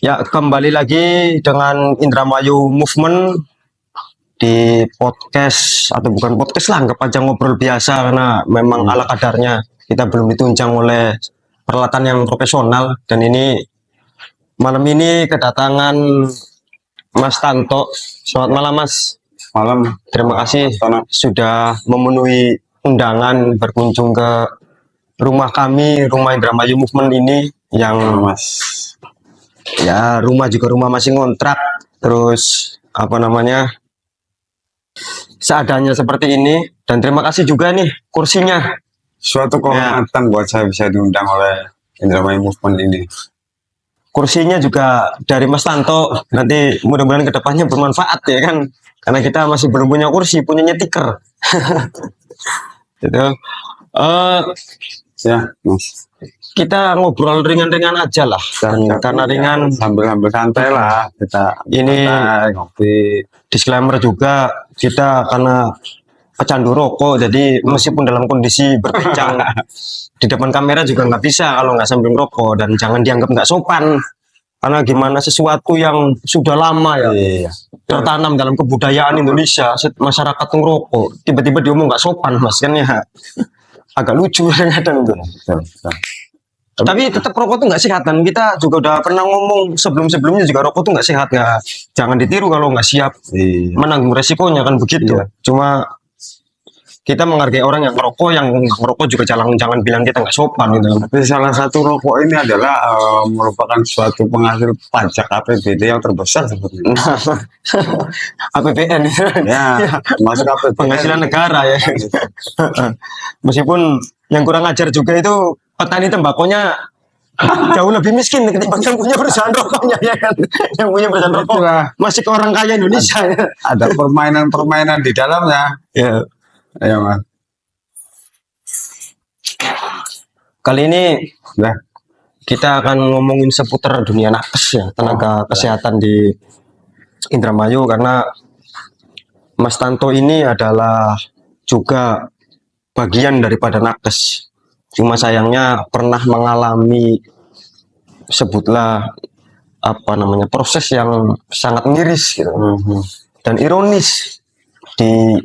Ya, kembali lagi dengan Indramayu Movement di podcast, atau bukan podcast lah, anggap aja ngobrol biasa karena memang ala kadarnya kita belum ditunjang oleh peralatan yang profesional. Dan ini malam ini kedatangan Mas Tanto. Selamat malam, Mas. Malam. Terima kasih sudah memenuhi undangan berkunjung ke rumah kami, rumah Indramayu Movement ini yang ya rumah juga rumah masih ngontrak, terus apa namanya seadanya seperti ini. Dan terima kasih juga nih kursinya, Suatu kehormatan buat saya bisa diundang oleh Indramayu Movement ini. kursinya juga dari Mas Tanto. Nanti mudah-mudahan kedepannya bermanfaat ya kan, karena kita masih belum punya kursi, punyanya tikar. Gitu. Ya, Mas. Kita ngobrol ringan-ringan aja lah, karena ringan sambil santai lah kita. Ini ngopi. Disclaimer juga, kita karena pecandu rokok, jadi meskipun dalam kondisi berbincang di depan kamera juga nggak bisa kalau nggak sambil rokok. Dan jangan dianggap nggak sopan, karena gimana sesuatu yang sudah lama ya tertanam dalam kebudayaan Indonesia, masyarakat ngerokok tiba-tiba diomong nggak sopan, Mas, kan ya agak lucu kadang tuh. Tapi tetap rokok tuh nggak sehat, dan kita juga udah pernah ngomong sebelumnya juga rokok tuh nggak sehat, ya jangan ditiru kalau nggak siap menanggung resikonya kan begitu. Cuma kita menghargai orang yang ngerokok, yang ngerokok juga jangan bilang kita nggak sopan gitu. Tapi salah satu rokok ini adalah merupakan suatu penghasil pajak APBD yang terbesar seperti itu. APBN ya, masuk APBN. Penghasilan negara ya. Meskipun yang kurang ajar juga itu petani tembakonya jauh lebih miskin ketimbang yang punya perusahaan rokoknya ya kan. Yang punya perusahaan rokok masih ke orang kaya Indonesia ya. Ada permainan di dalamnya. Ya. Ayo, Mas. Kali ini kita akan ngomongin seputar dunia nakes ya, tenaga kesehatan di Indramayu, karena Mas Tanto ini adalah juga bagian daripada nakes. Cuma sayangnya pernah mengalami, sebutlah apa namanya, proses yang sangat miris gitu. Dan ironis di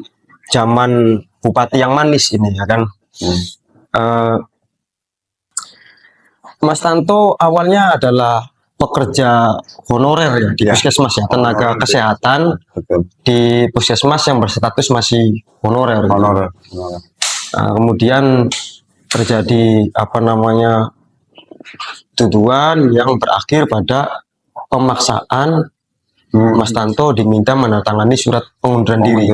zaman bupati yang manis ini ya kan. Mas Tanto awalnya adalah pekerja honorer ya di puskesmas ya, tenaga kesehatan di puskesmas yang berstatus masih honorer. Kemudian terjadi apa namanya tuduhan yang berakhir pada pemaksaan. Mas Tanto diminta menandatangani surat pengunduran diri.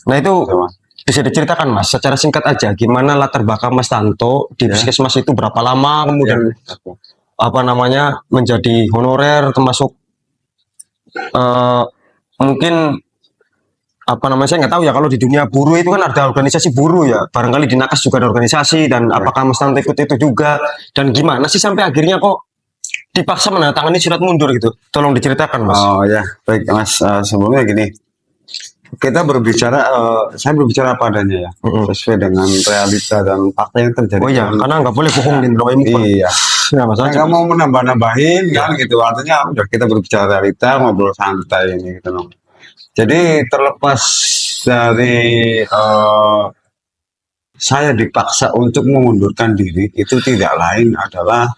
Nah itu bisa diceritakan, Mas, secara singkat aja gimana latar belakang Mas Tanto di puskesmas itu, berapa lama kemudian apa namanya menjadi honorer, termasuk mungkin apa namanya, saya nggak tahu ya kalau di dunia buruh itu kan ada organisasi buruh ya, barangkali di nakes juga ada organisasi, dan apakah Mas Tanto ikut itu juga, dan gimana sih sampai akhirnya kok dipaksa menandatangani surat mundur gitu, tolong diceritakan, Mas. Oh ya, baik Mas, sebelumnya gini, kita berbicara, saya berbicara apa adanya ya, sesuai dengan realita dan fakta yang terjadi. Oh iya, karena nggak boleh bohong di Indramayu. Iya. Ya, nggak mau menambah-nambahin kan gitu, artinya udah kita berbicara realita, ngobrol santai ini gitu loh. Jadi terlepas dari saya dipaksa untuk mengundurkan diri, itu tidak lain adalah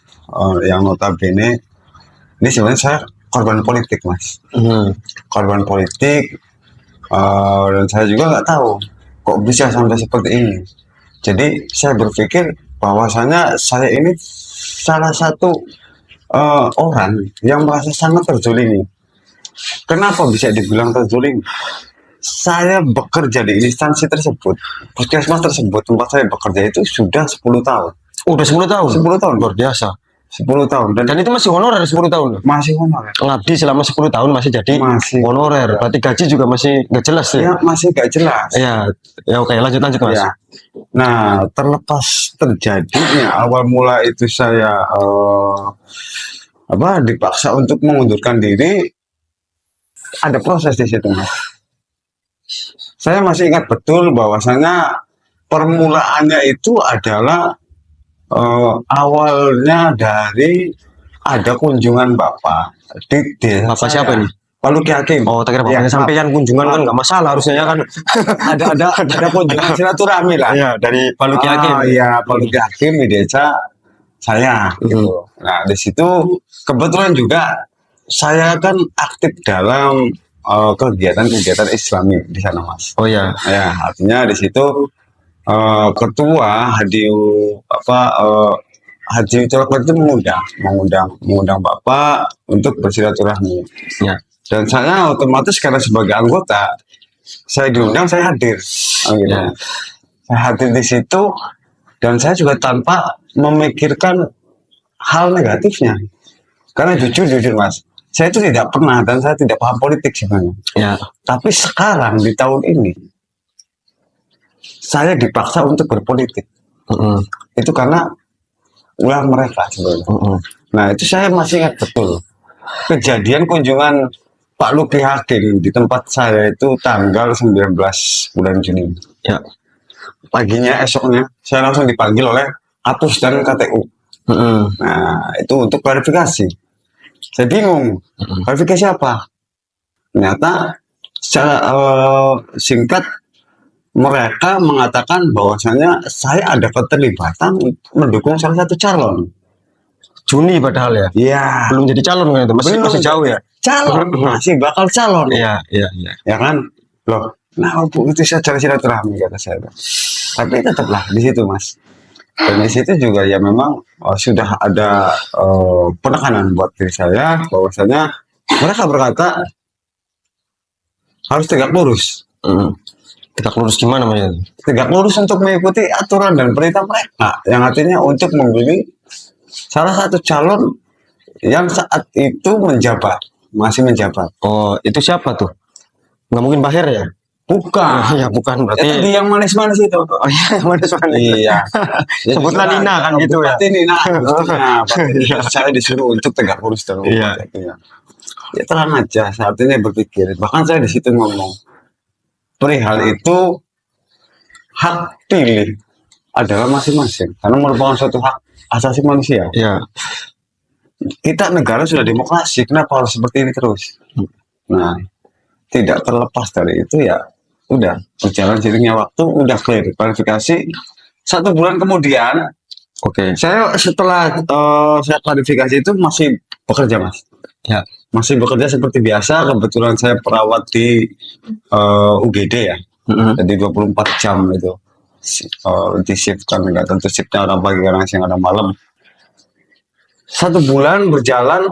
yang notabene ini sebenarnya saya korban politik, Mas. Korban politik. Dan saya juga nggak tahu kok bisa sampai seperti ini. Jadi saya berpikir bahwasanya saya ini salah satu orang yang merasa sangat terzolimi. Kenapa bisa dibilang terzolimi? Saya bekerja di instansi tersebut, puskesmas tersebut, tempat saya bekerja itu sudah 10 tahun. Udah 10 tahun? 10 tahun. Luar biasa. 10 tahun. Dan itu masih honorer 10 tahun? Masih honorer. Ngabdi selama 10 tahun masih jadi honorer. Berarti gaji juga masih nggak jelas ya? Ya, masih nggak jelas. Ya oke, lanjut Mas. Ya. Nah, terlepas terjadinya awal mula itu saya dipaksa untuk mengundurkan diri, ada proses di situ, Mas. Saya masih ingat betul bahwasanya permulaannya itu adalah awalnya dari ada kunjungan bapak di desa Bapak saya. siapa ini? Pak Luki Hakim. Oh, tak kira bapaknya Ya, sampean kunjungan kan nggak masalah harusnya ya kan. ada kunjungan silaturahmi lah. Iya, dari Pak Luki Hakim. Iya, Pak Luki Hakim di desa saya gitu. Nah, di situ kebetulan juga saya kan aktif dalam kegiatan-kegiatan Islami di sana, Mas. Oh ya. Ya, artinya di situ ketua Haji Coklat itu mengundang Bapak untuk bersilaturahmi. Ya. Dan saya otomatis karena sebagai anggota, saya diundang, saya hadir. Gitu. Ya. Saya hadir di situ dan saya juga tanpa memikirkan hal negatifnya. Karena jujur Mas, saya itu tidak pernah dan saya tidak paham politik sebenarnya. Ya. Tapi sekarang di tahun ini saya dipaksa untuk berpolitik. Itu karena ulah mereka sebenarnya. Nah, itu saya masih ingat betul. Kejadian kunjungan Pak Luki Hakim di tempat saya itu tanggal 19 bulan Juni. Ya. Paginya esoknya saya langsung dipanggil oleh Atus dan KTU. Nah, itu untuk klarifikasi. Saya bingung. Klarifikasi apa? Ternyata secara singkat mereka mengatakan bahwasanya saya ada keterlibatan mendukung salah satu calon. Juni padahal ya. Iya. Belum jadi calon kan itu. Masih jauh ya. Calon masih bakal calon. Iya. Ya kan? Loh, nah itu saya cari silaturahmi kata saya. Tapi tetaplah di situ, Mas. Dan di situ juga ya memang sudah ada penekanan buat diri saya bahwasanya mereka berkata harus tegak lurus. Tegak lurus gimana namanya? Tegak lurus untuk mengikuti aturan dan perintah mereka, yang artinya untuk memilih salah satu calon yang saat itu masih menjabat. Oh, itu siapa tuh? Nggak mungkin Bahir ya? Bukan. Ya bukan, berarti Itu yang manis-manis itu. Oh iya, mana-mana. Iya. Sebutlah Nina kan gitu ya. Berarti Nina, saya disuruh untuk tegak lurus terus. Iya. Ya tenang aja, saat ini berpikir. Bahkan saya di situ ngomong, perihal itu hak pilih adalah masing-masing, karena merupakan suatu hak asasi manusia. Iya. Kita negara sudah demokrasi, kenapa harus seperti ini terus? Nah, tidak terlepas dari itu ya, udah berjalan seiringnya waktu, udah clear klarifikasi. 1 bulan kemudian, saya setelah saya klarifikasi itu masih bekerja, Mas. Ya. Masih bekerja seperti biasa. Kebetulan saya perawat di UGD ya. Jadi 24 jam itu di shift kan, nggak tentu shiftnya orang pagi, kadang siang, ada malam. 1 bulan berjalan,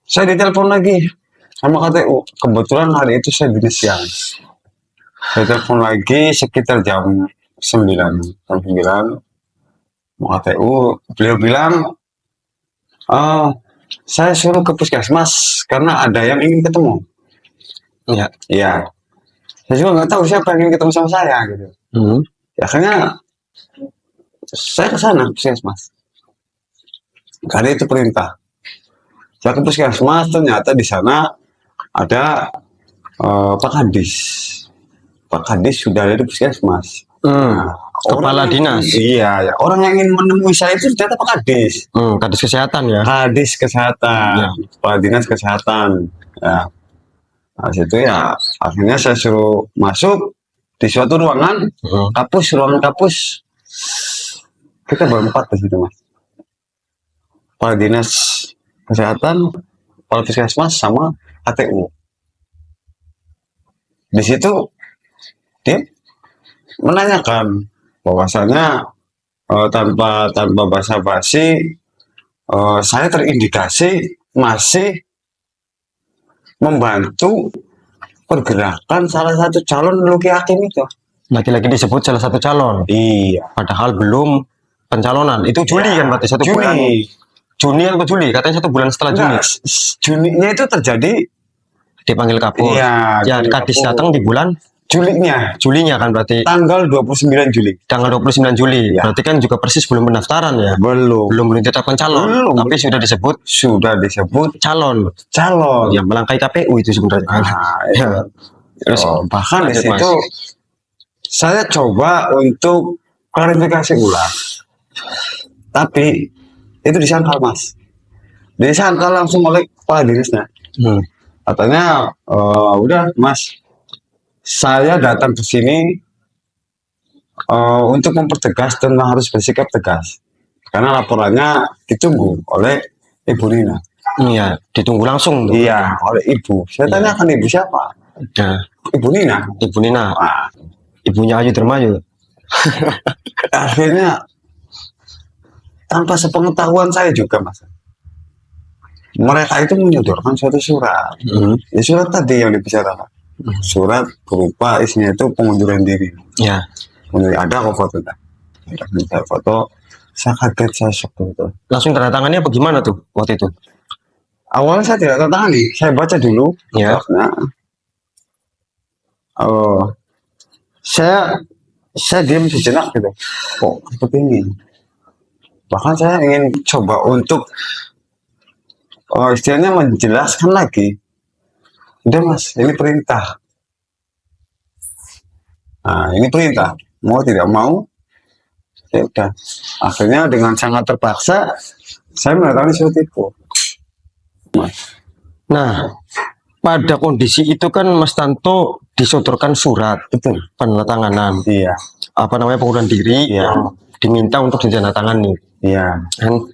saya ditelepon lagi sama KTU. Kebetulan hari itu saya dinas siang. Saya telepon lagi sekitar jam 9 mau KTU. Beliau bilang, saya suruh ke puskesmas karena ada yang ingin ketemu. Iya. Saya juga nggak tahu siapa yang ingin ketemu sama saya gitu. Ya, akhirnya saya ke sana puskesmas. Karena itu perintah. Saya ke puskesmas, ternyata di sana ada Pak Kadis. Pak Kadis sudah ada di puskesmas. Kepala dinas. Iya, ya. Orang yang ingin menemui saya itu ternyata Pak Kadis. Kadis kesehatan ya. Kadis kesehatan, Ya. Kepala dinas kesehatan. Ya. Nah, situ ya akhirnya saya suruh masuk di suatu ruangan, ruangan kapus. Kita berempat di situ, Mas. Kepala dinas kesehatan, kepala puskesmas, sama KTU. Di situ dia menanyakan bahwasanya tanpa basa-basi saya terindikasi masih membantu pergerakan salah satu calon Luki Hakim itu. Lagi-lagi disebut salah satu calon. Iya. Padahal belum pencalonan. Itu Juli kan berarti 1 Juni. bulan. Juni atau Juli? Katanya 1 bulan setelah Juni. Nah, Juninya itu terjadi Dipanggil Kapolri. Iya, Ya, Kadis datang di bulan Julinya kan berarti. tanggal 29 Juli. Tanggal 29 Juli. Ya. Berarti kan juga persis belum pendaftaran ya. Belum Belum ditetapkan calon. Belum. Tapi sudah disebut calon. Yang melangkahi KPU itu sebenarnya. Nah, Ya. Terus bahkan di lanjut, situ saya coba untuk klarifikasi ulang, tapi itu disangkal, Mas. disangka langsung oleh kepala dinasnya. Katanya, udah Mas, saya datang ke sini untuk mempertegas dan harus bersikap tegas karena laporannya ditunggu oleh Ibu Nina. Iya, ditunggu langsung tuh. Iya, oleh ibu. Saya Iya. tanyakan ibu siapa? Nah, Ibu Nina. Ibu Nina, Wah, ibunya Ayu Dermayu. akhirnya tanpa sepengetahuan saya juga Mas, mereka itu menyodorkan suatu surat. Ya, surat tadi yang dibicarakan. Surat berupa isinya itu pengunduran diri. Ya, Ada kok fotonya. Ada foto. Saya kaget, saya shock itu. langsung tanda tangannya apa gimana tuh waktu itu? Awalnya saya tidak tertangani. Saya baca dulu. Ya. Karena, saya diam sejenak gitu. Kok seperti ini? Bahkan saya ingin coba untuk istilahnya menjelaskan lagi. Udah Mas, ini perintah. Nah, ini perintah. Mau tidak mau, ya udah. Akhirnya dengan sangat terpaksa, saya menandatangani surat itu. Nah, pada kondisi itu kan Mas Tanto disodorkan surat Betul. penandatanganan, Iya, apa namanya, pengunduran diri Iya. yang diminta untuk ditandatangani. iya, Dan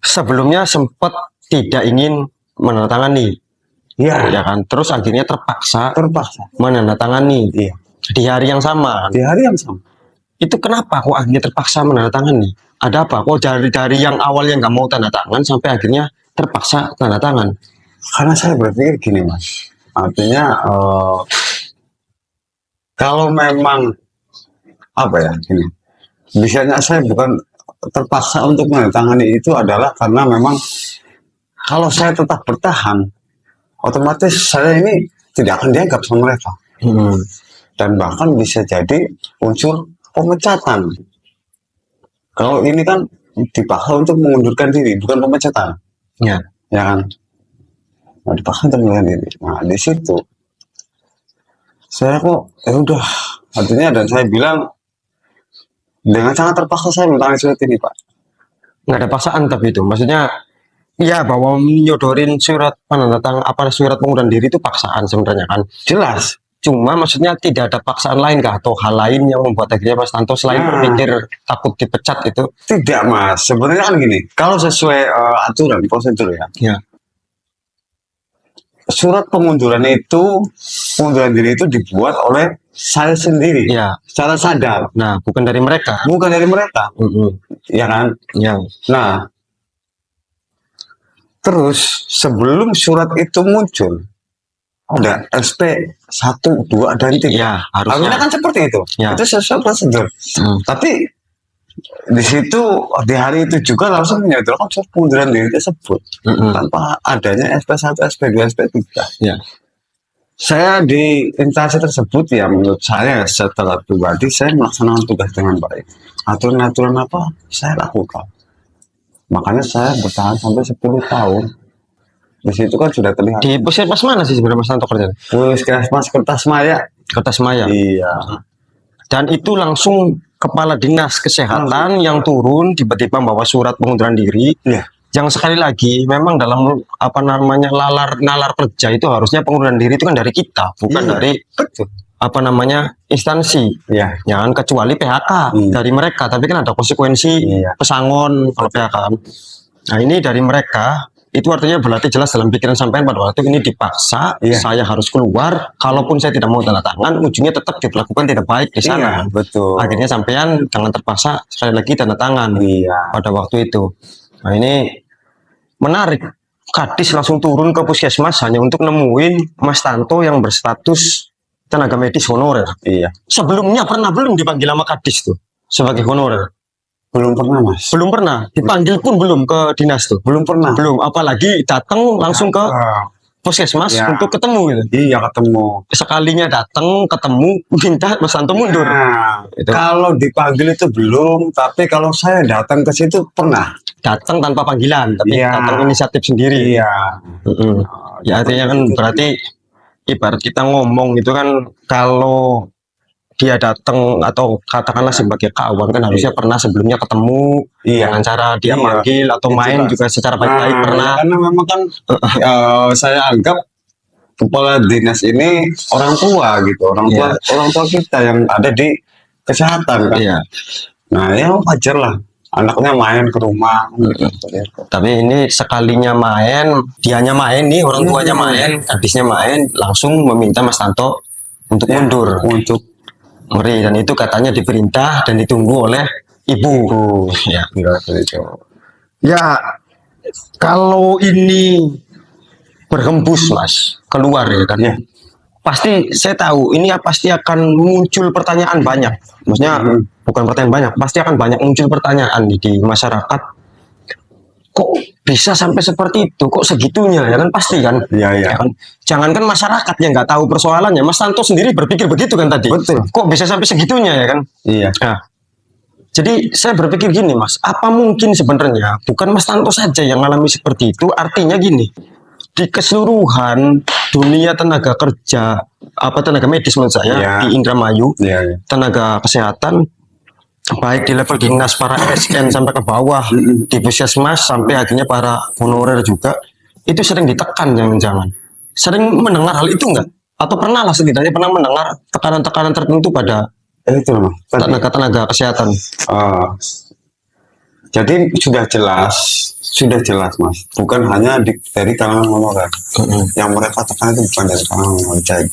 sebelumnya sempat tidak ingin menandatangani, iya. ya kan? Terus akhirnya terpaksa Terpaksa. menandatangani Iya. di hari yang sama. Di hari yang sama. Itu kenapa kok akhirnya terpaksa menandatangani? Ada apa? Kok dari yang awalnya nggak mau tanda tangan sampai akhirnya terpaksa tanda tangan? Karena saya berpikir gini Mas. Artinya kalau memang apa ya gini. Biasanya saya bukan terpaksa untuk menandatangani itu adalah karena memang kalau saya tetap bertahan, otomatis saya ini tidak akan dianggap sama mereka. Dan bahkan bisa jadi unsur pemecatan. Kalau ini kan dipaksa untuk mengundurkan diri, bukan pemecatan, Ya. ya kan? Nah, dipaksa untuk mengundurkan diri. Nah, di situ saya kok, ya udah, artinya dan saya bilang dengan sangat terpaksa saya menandatangani surat ini, Pak. Nggak ada paksaan tapi itu, maksudnya ya bahwa menyodorin surat penandatang apa surat pengunduran diri itu paksaan sebenarnya kan. Jelas. Cuma maksudnya tidak ada paksaan lain kah atau hal lain yang membuat akhirnya Mas Tanto selain Nah. berpikir takut dipecat itu? Tidak, Mas. Sebenarnya kan gini, kalau sesuai aturan, prosedur ya, Ya. surat pengunduran diri itu dibuat oleh saya sendiri, Ya. secara sadar, Nah, bukan dari mereka. bukan dari mereka, ya kan? Ya. Nah, terus sebelum surat itu muncul, ada SP 1, 2, dan 3. Ya, Harusnya harusnya. kan seperti itu. Ya. Itu sesuai prosedur. Tapi di situ di hari itu juga langsung menyodorkan surat pengunduran diri tersebut tanpa adanya SP1, SP2, SP3. Ya. Saya di instansi tersebut ya menurut saya setelah pribadi saya melaksanakan tugas dengan baik. Aturan-aturan apa saya lakukan. Makanya saya bertahan sampai 10 tahun. Di situ kan sudah terlihat. Di puskesmas mana sih sebenarnya Mas Tanto kerja? Puskesmas Kertasmaya. Kertasmaya. Iya. Dan itu langsung kepala dinas kesehatan yang turun tiba-tiba membawa surat pengunduran diri. Iya. Yang sekali lagi memang dalam apa namanya nalar kerja itu harusnya pengunduran diri itu kan dari kita, bukan Iya, dari betul. apa namanya instansi. Iya. Jangan kecuali PHK dari mereka, tapi kan ada konsekuensi Iya. pesangon kalau PHK. Nah, ini dari mereka itu artinya berarti jelas dalam pikiran sampean pada waktu ini dipaksa, Iya. saya harus keluar, kalaupun saya tidak mau tanda tangan, ujungnya tetap diperlakukan tidak baik di sana. Iya, betul. Akhirnya sampean jangan terpaksa sekali lagi tanda tangan Iya. pada waktu itu. Nah, ini menarik. Kadis langsung turun ke puskesmas hanya untuk nemuin Mas Tanto yang berstatus tenaga medis honorer. Iya. Sebelumnya belum dipanggil sama Kadis tuh sebagai honorer. Belum pernah, Mas. Belum pernah. Dipanggil pun belum ke dinas tuh. Belum pernah. Belum. Apalagi datang langsung ke puskesmas Ya. untuk ketemu gitu. Iya, ketemu. Sekalinya datang ketemu minta Mas Tanto mundur. Nah, Itu. kalau dipanggil itu belum, tapi kalau saya datang ke situ pernah. Datang tanpa panggilan, tapi Iya. datang inisiatif sendiri. Iya. Ya artinya kan berarti ibarat kita ngomong itu kan kalau dia datang atau katakanlah sebagai kawan kan harusnya pernah sebelumnya ketemu Iya. dengan cara dia Iya. manggil atau Itu main lah. juga secara baik-baik pernah. Karena memang kan saya anggap kepala dinas ini orang tua gitu, orang tua kita yang ada di kesehatan kan. Iya. Nah ya wajar lah anaknya main ke rumah. Tapi ini sekalinya main, dianya main nih, orang tuanya main, habisnya main, langsung meminta Mas Tanto untuk mundur. Untuk Ngeri, dan itu katanya diperintah dan ditunggu oleh ibu. Ya. Ya, kalau ini berhembus Mas keluar ya kan, pasti saya tahu ini pasti akan muncul pertanyaan banyak. Maksudnya bukan pertanyaan banyak, pasti akan banyak muncul pertanyaan di masyarakat. Kok bisa sampai seperti itu? Kok segitunya ya kan, pasti kan? Iya. Ya kan? Jangankan masyarakat yang nggak tahu persoalannya, Mas Tanto sendiri berpikir begitu kan tadi. Betul. Kok bisa sampai segitunya ya kan? Iya. Nah, jadi saya berpikir gini Mas, apa mungkin sebenarnya bukan Mas Tanto saja yang mengalami seperti itu? Artinya gini, di keseluruhan dunia tenaga kerja, tenaga medis menurut saya di Indramayu, tenaga kesehatan, baik di level dinas para ASN sampai ke bawah di puskesmas sampai akhirnya para honorer juga, itu sering ditekan, jangan-jangan sering mendengar hal itu enggak? Atau pernah lah setidaknya pernah mendengar tekanan-tekanan tertentu pada tenaga kesehatan? Jadi sudah jelas Mas, bukan hanya dari kalangan honorer. Yang mereka tekan itu bukan dari kalangan honorer.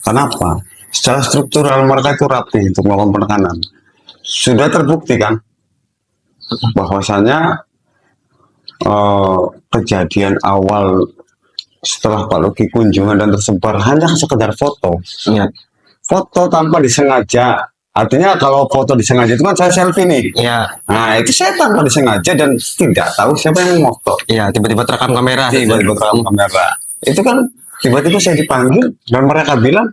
Kenapa? Secara struktural mereka itu rapi untuk melakukan penekanan. Sudah terbukti kan bahwasanya kejadian awal setelah Pak Luki kunjungan dan tersebar hanya sekedar foto. Foto tanpa disengaja. Artinya kalau foto disengaja itu kan saya selfie nih. Nah itu saya tanpa disengaja dan tidak tahu siapa yang foto. Tiba-tiba terekam kamera. Tiba-tiba terekam kamera. Itu kan tiba-tiba saya dipanggil dan mereka bilang,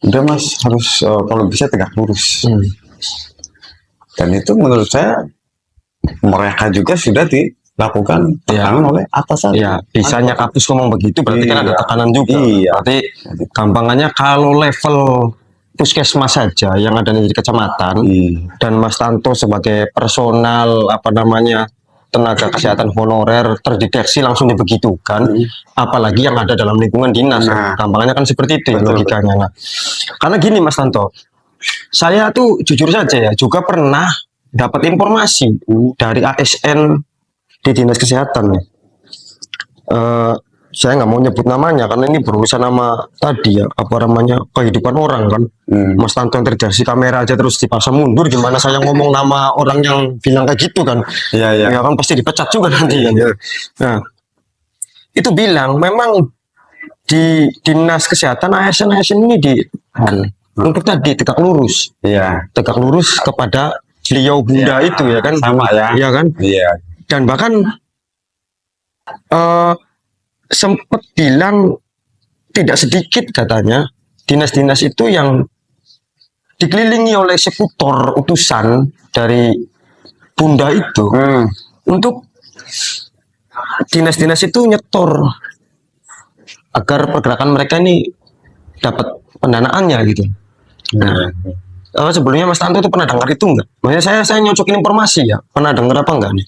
udah Mas harus kalau bisa tegak lurus. Dan itu menurut saya mereka juga sudah dilakukan tekanan oleh atasan. Bisanya kapus ngomong begitu berarti kan ada tekanan juga. Berarti gampangannya kalau level puskesmas saja yang ada di kecamatan dan Mas Tanto sebagai personal tenaga kesehatan honorer terdeteksi langsung dibegitukan, apalagi yang ada dalam lingkungan dinas. Gampangannya kan seperti itu ya logikanya. Nah, karena gini Mas Tanto, saya tuh jujur saja ya juga pernah dapat informasi dari ASN di dinas kesehatan nih. Saya nggak mau nyebut namanya karena ini berurusan nama tadi ya, kehidupan orang kan. Mas Tanto yang terjadi kamera aja terus dipaksa mundur, gimana saya ngomong nama orang yang bilang kayak gitu kan. Ya kan pasti dipecat juga nanti kan. Nah, itu bilang memang di dinas kesehatan ASN ini untuk tadi tegak lurus. Tegak lurus kepada beliau bunda itu ya kan. Sama ya. Iya kan? Dan bahkan sempat bilang tidak sedikit katanya dinas-dinas itu yang dikelilingi oleh eksekutor utusan dari bunda itu untuk dinas-dinas itu nyetor agar pergerakan mereka ini dapat pendanaannya gitu. Nah, sebelumnya Mas Tanto itu pernah dengar itu enggak? Makanya saya nyocokin informasi ya, pernah dengar apa enggak nih?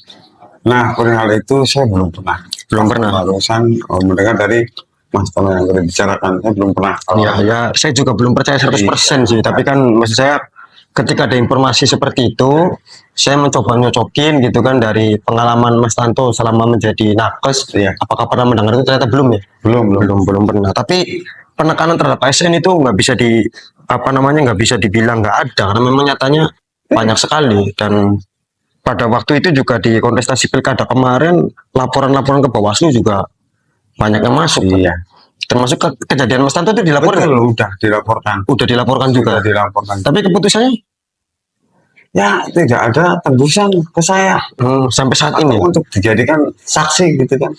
Nah, perihal itu saya belum pernah. Barusan mendengar dari Mas Tanto yang dibicarakan, saya belum pernah. Saya juga belum percaya 100% sih, tapi kan maksud saya ketika ada informasi seperti itu, saya mencoba nyocokin gitu kan dari pengalaman Mas Tanto selama menjadi nakes. Apakah pernah mendengar itu? Ternyata belum ya? Belum pernah. Tapi penekanan terhadap ASN itu nggak bisa nggak bisa dibilang nggak ada, karena memang nyatanya banyak sekali. Dan pada waktu itu juga di kontestasi pilkada kemarin laporan-laporan ke Bawaslu juga banyak yang masuk. Termasuk kejadian Mas Tanto itu dilaporkan. Udah dilaporkan juga. Tapi keputusannya ya tidak ada tembusan ke saya sampai saat ini untuk dijadikan saksi gitu kan.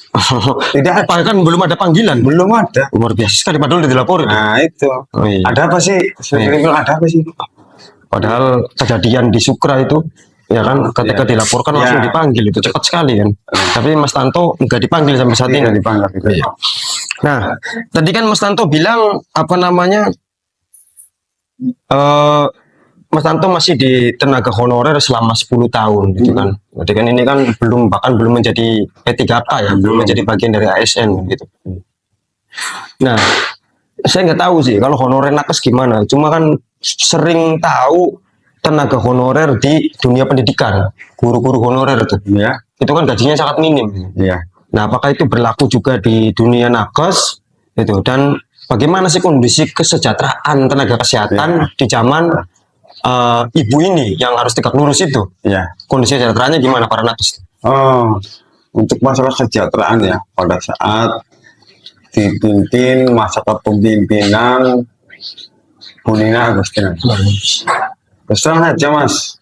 Tidak ada. Kan belum ada panggilan. Belum ada. Luar biasa sekali, padahal udah dilaporin. Nah itu ada apa sih? Ada apa sih? Padahal kejadian di Sukra itu ya kan ketika dilaporkan langsung dipanggil, itu cepat sekali kan. Tapi Mas Tanto nggak dipanggil sampai saat ini. Nah, tadi kan Mas Tanto bilang eh Mas Tanto masih di tenaga honorer selama 10 tahun gitu kan. Jadi kan ini kan bahkan belum menjadi P3K ya, belum menjadi bagian dari ASN gitu. Nah, saya nggak tahu sih kalau honorer nakes gimana. Cuma kan sering tahu tenaga honorer di dunia pendidikan, guru-guru honorer Ya, itu kan gajinya sangat minim. ya. Nah, apakah itu berlaku juga di dunia nakes itu? Dan bagaimana sih kondisi kesejahteraan tenaga kesehatan di zaman ibu ini yang harus tegak lurus itu? Ya. Kondisi kesejahteraannya gimana para nakes? Oh, untuk masalah kesejahteraan ya, pada saat dipimpin masa kepemimpinan Bu Nina Agustina. Terus terang saja Mas,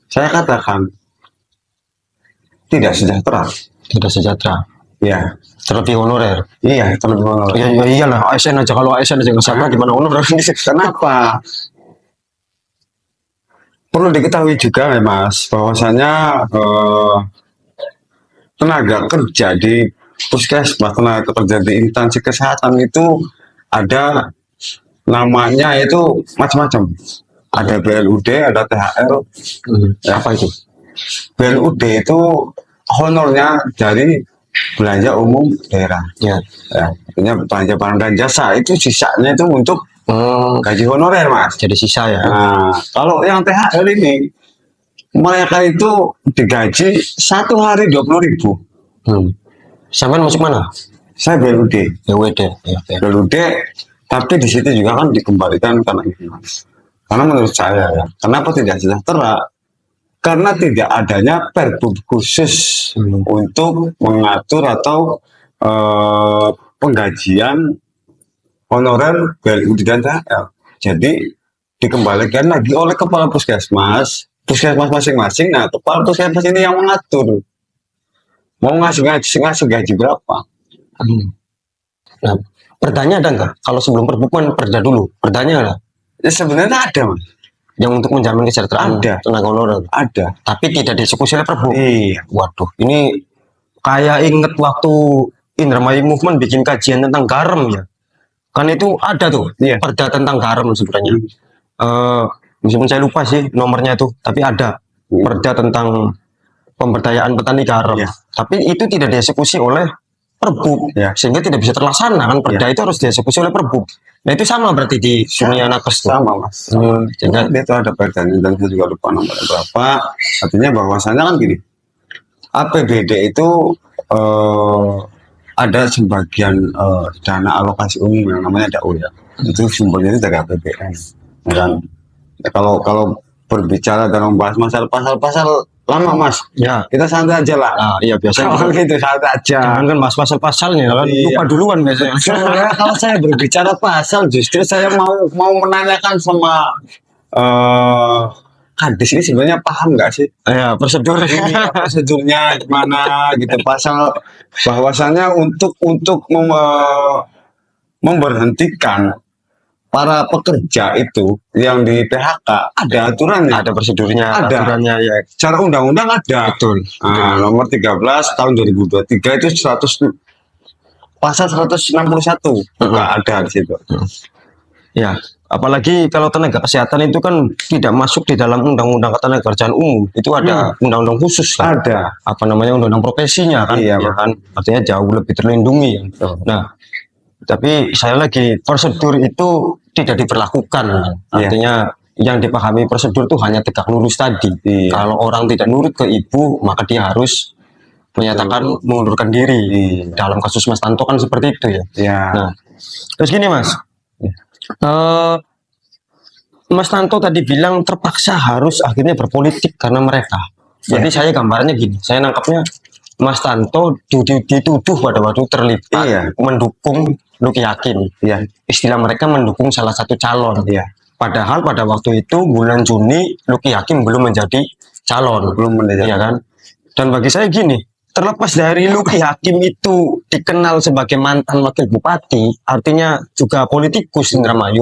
saya katakan tidak sejahtera. Tidak sejahtera. Ya, Terlebih honorer. iya, terlebih honorer. Ya, ya iyalah, ASN aja, kalau ASN aja nggak sama, gimana honorer? Kenapa? Perlu diketahui juga ya Mas, bahwasanya tenaga kerja di puskesmas, tenaga kerja di instansi kesehatan itu ada namanya itu macam-macam. Ada BLUD, ada THR. Apa itu? BLUD itu honornya dari belanja umum daerah. Ya. Ya, artinya belanja barang dan jasa itu sisanya itu untuk gaji honorer Mas. Jadi sisa ya. Nah, kalau yang THR ini mereka itu digaji satu hari 20.000. Sampai masuk mana? Saya BLUD. BUD. Ya, ya. BLUD, tapi di situ juga kan dikembalikan karena ini Mas. Karena menurut saya ya, kenapa tidak sejahtera? Karena tidak adanya pergub khusus untuk mengatur atau penggajian honorer BLUD dan THR. Jadi dikembalikan lagi oleh kepala puskesmas masing-masing. Nah, kepala puskesmas ini yang mengatur mau ngasih gaji berapa. Nah, perdanya ada nggak? Kalau sebelum perbu kan perda dulu. Perdanya ada. Ya, sebenarnya ada Mas. Yang untuk menjamin kesejahteraan Ada. tenaga honorer. Ada. Tapi tidak dieksekusi oleh perbu. Iya. Waduh, ini kayak inget waktu Indramayu Movement bikin kajian tentang garam ya. Kan itu ada tuh Iya. perda tentang garam sebenarnya. Meskipun saya lupa sih nomornya itu, tapi ada perda tentang pemberdayaan petani garam. Iya. Tapi itu tidak dieksekusi oleh perbu, Iya. sehingga tidak bisa terlaksana kan perda itu harus dieksekusi oleh perbu. Nah itu sama berarti di dunia nakes tuh. Sama Mas. Sehingga Dia itu ada perdanya dan saya juga lupa nomornya berapa. Artinya bahwasannya kan gini. APBD itu ada sebagian dana alokasi umum yang namanya DAU ya. Itu sumbernya itu dari APBN. Ya kan? Ya, kalau berbicara dan membahas masalah pasal-pasal lama Mas, ya kita santai aja lah. nah, iya biasanya Kalau gitu santai aja. jangan kan bahas pasal-pasalnya kan Iya. lupa duluan biasanya. Sebenarnya kalau saya berbicara pasal, justru saya mau menanyakan sama Kadis ini sebenarnya paham nggak sih Ya prosedur. ini prosedurnya gimana gitu, pasal bahwasannya untuk memberhentikan para pekerja itu yang di PHK ada aturannya, Ada prosedurnya, Ada. aturannya ya. secara undang-undang ada. Betul. Nah, nomor 13 tahun 2023 itu 100 pasal 161 juga ada di situ. Ya, apalagi kalau tenaga kesehatan itu kan tidak masuk di dalam undang-undang ketenagakerjaan umum. Itu ada undang-undang khusus kan. Ada. Apa namanya undang-undang profesinya kan. Iya, ya kan. Artinya jauh lebih terlindungi. Nah, tapi saya lagi prosedur itu tidak diberlakukan. Artinya yang dipahami prosedur itu hanya tegak lurus tadi. Iya. Kalau orang tidak nurut ke ibu, maka dia harus menyatakan mengundurkan diri. Iya. Dalam kasus Mas Tanto kan seperti itu ya. Ya. Nah, terus gini Mas, Mas Tanto tadi bilang terpaksa harus akhirnya berpolitik karena mereka. Jadi saya gambarnya gini, saya nangkapnya Mas Tanto dituduh pada waktu terlibat Iya. mendukung Luki Hakim. Iya. Istilah mereka mendukung salah satu calon. Iya. Padahal pada waktu itu bulan Juni Luki Hakim belum menjadi calon. Belum menjadi. Iya kan? Dan bagi saya gini, terlepas dari Luki Hakim itu dikenal sebagai mantan wakil bupati, artinya juga politikus Indramayu,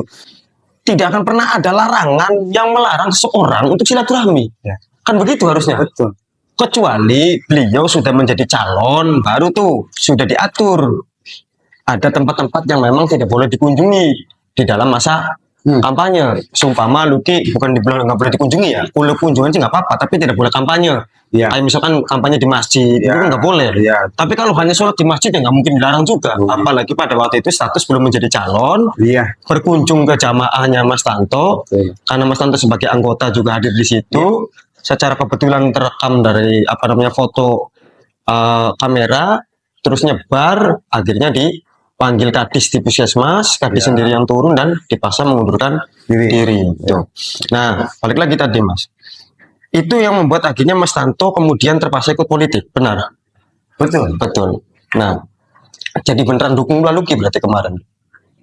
tidak akan pernah ada larangan yang melarang seseorang untuk silaturahmi. Ya. Kan begitu harusnya. Betul. Kecuali beliau sudah menjadi calon, baru tuh sudah diatur. Ada tempat-tempat yang memang tidak boleh dikunjungi di dalam masa kampanye. Seumpama Luki bukan dibilang nggak boleh dikunjungi ya, boleh kunjungan sih nggak apa-apa, tapi tidak boleh kampanye. Iya. Kayak misalkan kampanye di masjid, itu Iya. kan nggak boleh. Iya. Tapi kalau hanya sholat di masjid ya nggak mungkin dilarang juga. Apalagi pada waktu itu status belum menjadi calon, Iya. berkunjung ke jamaahnya Mas Tanto, Betul. karena Mas Tanto sebagai anggota juga hadir di situ. Secara kebetulan terekam dari apa namanya foto kamera, terus nyebar, akhirnya dipanggil kadis di puskesmas, kadis Ya. sendiri yang turun dan dipaksa mengundurkan diri. Tuh. Nah, balik lagi tadi Mas, itu yang membuat akhirnya Mas Tanto kemudian terpaksa ikut politik, benar? Betul. Betul. Nah, jadi beneran dukung Pak Luki berarti kemarin.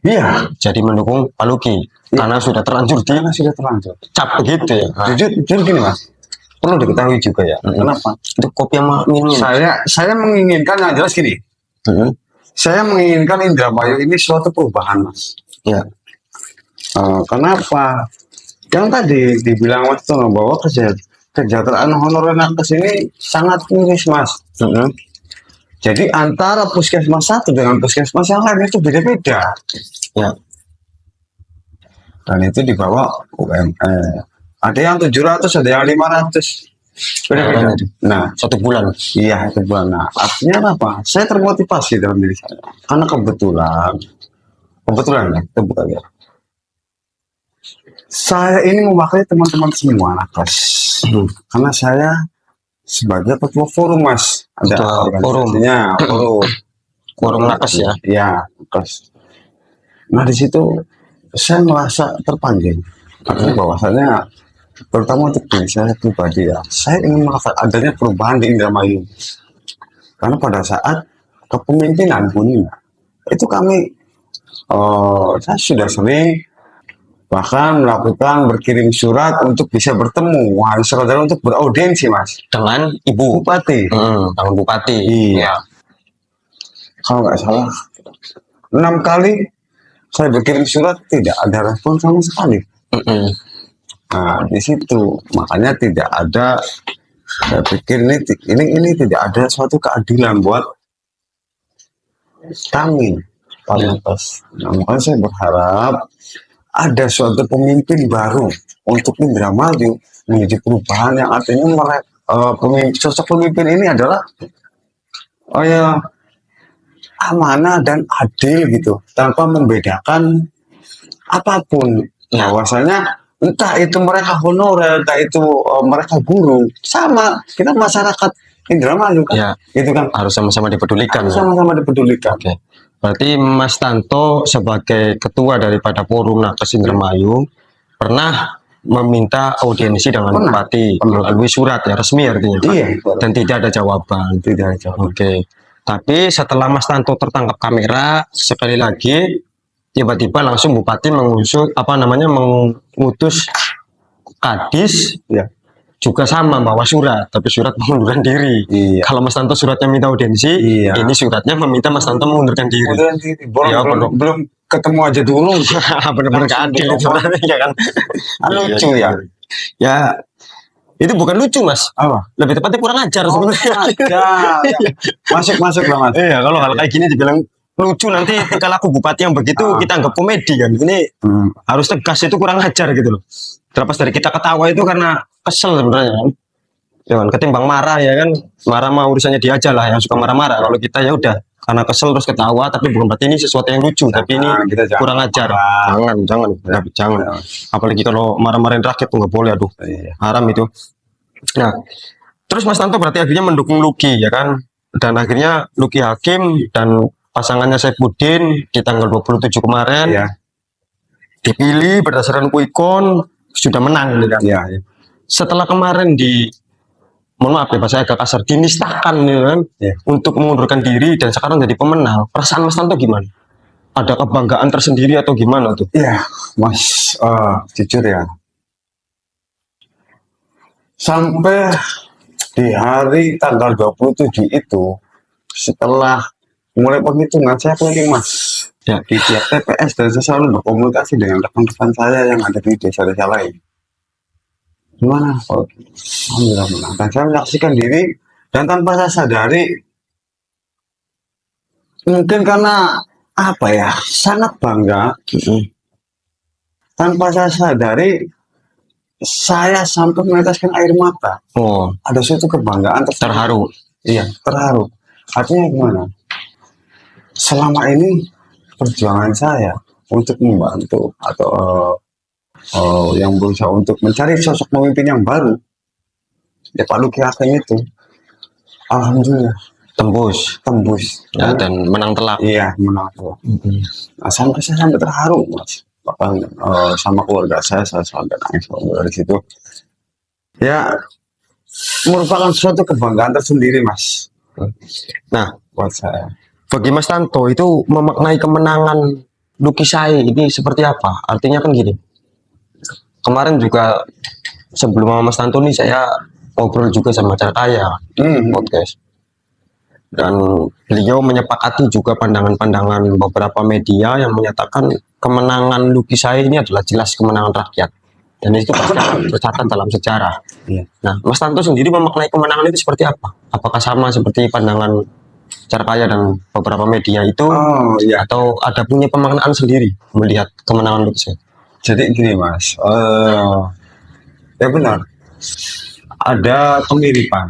Iya. Jadi mendukung Pak Luki karena sudah terlanjur Karena sudah terlanjur. dicap begitu ya. Nah, Jujur gini Mas, perlu diketahui juga ya. kenapa? Itu kopi sama minum. Saya menginginkan yang jelas gini. Saya menginginkan Indramayu ini suatu perubahan Mas. Ya. Kenapa? Yang tadi dibilang Mas Tono bahwa kesejahteraan honorer nakes ini sangat miris Mas. Jadi antara puskesmas satu dengan puskesmas yang lain itu beda-beda. Ya. Dan itu dibawa UMR. Ada yang 700, ada yang 500. Beda-beda. Nah, Satu bulan. iya itu bulan. Nah, artinya apa? Saya termotivasi dalam diri saya. Karena kebetulan ya, kebetulan ya. Saya ini mewakili teman-teman semua nakes. Karena saya sebagai ketua forum Mas. Ada Ketua organisasinya, Forum nakes ya. Iya, nakes. Nah di situ saya merasa terpanggil. Artinya bahwasanya terutama untuk diri saya pribadi ya, saya ingin melakukan adanya perubahan di Indramayu. Karena pada saat kepemimpinan Bunia itu kami, saya sudah sering bahkan melakukan berkirim surat untuk bisa bertemu, saudara untuk beraudiensi Mas Dengan Ibu Bupati. dengan Bupati. Iya. Kalau nggak salah 6 kali saya berkirim surat tidak ada respon sama sekali. Nah di situ makanya tidak ada, saya pikir ini tidak ada suatu keadilan buat kami para nakes. Nah, makanya saya berharap ada suatu pemimpin baru untuk Indramayu menjadi perubahan yang artinya sosok pemimpin ini adalah amanah dan adil gitu tanpa membedakan apapun. Bahwasanya entah itu mereka honorer, entah itu mereka guru, sama kita masyarakat Indramayu kan, Ya. itu kan Harus sama-sama dipedulikan. Ya. sama-sama dipedulikan. Oke. Berarti Mas Tanto sebagai ketua daripada Forum Nakes Indramayu pernah meminta audiensi dengan Bupati melalui surat ya resmi artinya. Iya. Dan tidak ada jawaban. Tidak ada jawaban. Oke. Tapi setelah Mas Tanto tertangkap kamera sekali lagi tiba-tiba langsung Bupati mengutus kadis Ya. juga sama bawa surat, tapi surat mengundurkan diri. Iya. Kalau Mas Tanto suratnya minta audiensi, Iya. ini suratnya meminta Mas Tanto mengundurkan diri. Kemudian belum, Ya, belum ketemu aja dulu. Benar-benar gak adil itu sebenarnya kan. Lucu ya. Ya, itu bukan lucu Mas. Apa? Lebih tepatnya kurang ajar sebenarnya. Masuk lah Mas. Iya, kalau hal kayak gini dibilang lucu nanti kalau aku bupati yang begitu kita anggap komedi kan. Ini harus tegas, itu kurang ajar gitu loh. Terlepas dari kita ketawa itu karena kesel sebenarnya kan. Ya kan, ketimbang marah ya kan. Marah mah urusannya dia aja lah yang suka marah-marah. Kalau kita ya udah karena kesel terus ketawa, tapi bukan berarti ini sesuatu yang lucu, tapi ini kita kurang ajar. Jangan. Apalagi kalau marah-marahin rakyat tuh nggak boleh, aduh. Haram itu. Nah, terus Mas Tanto berarti akhirnya mendukung Luki ya kan. Dan akhirnya Luki Hakim dan pasangannya Saifuddin di tanggal 27 kemarin dipilih berdasarkan quick count, sudah menang nih kan. Setelah kemarin mohon maaf ya saya agak kasar, dinistakan nih kan, untuk mengundurkan diri dan sekarang jadi pemenang, perasaan Mas Tanto gimana? Ada kebanggaan tersendiri atau gimana tuh? Iya Mas, jujur ya, sampai di hari tanggal 27 itu setelah mulai penghitungan saya keliling Mas di tiap TPS dan saya selalu berkomunikasi dengan rekan-rekan saya yang ada di desa-desa lain. Gimana? Alhamdulillah menang. Dan saya menyaksikan diri dan tanpa saya sadari, mungkin karena apa ya, sangat bangga tanpa saya sadari saya sampai meneteskan air mata. Oh, Ada suatu kebanggaan terharu. Iya, terharu. Artinya gimana? Selama ini perjuangan saya untuk membantu atau yang berusaha untuk mencari sosok pemimpin yang baru, ya Pak Luki Hakim itu, alhamdulillah Tembus. tembus. Ya, dan menang telak. Iya, menang. Nah, sampai saya sampai terharu, Mas. Bahkan sama keluarga saya sampai nangis dari situ. Ya, merupakan suatu kebanggaan tersendiri, Mas, Nah, buat saya. bagi Mas Tanto itu memaknai kemenangan Lucky Sae ini seperti apa? Artinya kan gini. Kemarin juga sebelum sama Mas Tanto nih saya ngobrol juga sama Carkaya podcast. Dan beliau menyepakati juga pandangan-pandangan beberapa media yang menyatakan kemenangan Lucky Sae ini adalah jelas kemenangan rakyat. Dan itu pasti akan tercatat dalam sejarah. Iya. Nah, Mas Tanto sendiri memaknai kemenangan itu seperti apa? Apakah sama seperti pandangan Carkaya dan beberapa media itu? Oh, iya. Atau ada punya pemaknaan sendiri melihat kemenangan Lucky Sae? Jadi gini, Mas. Ya benar. Ada kemiripan,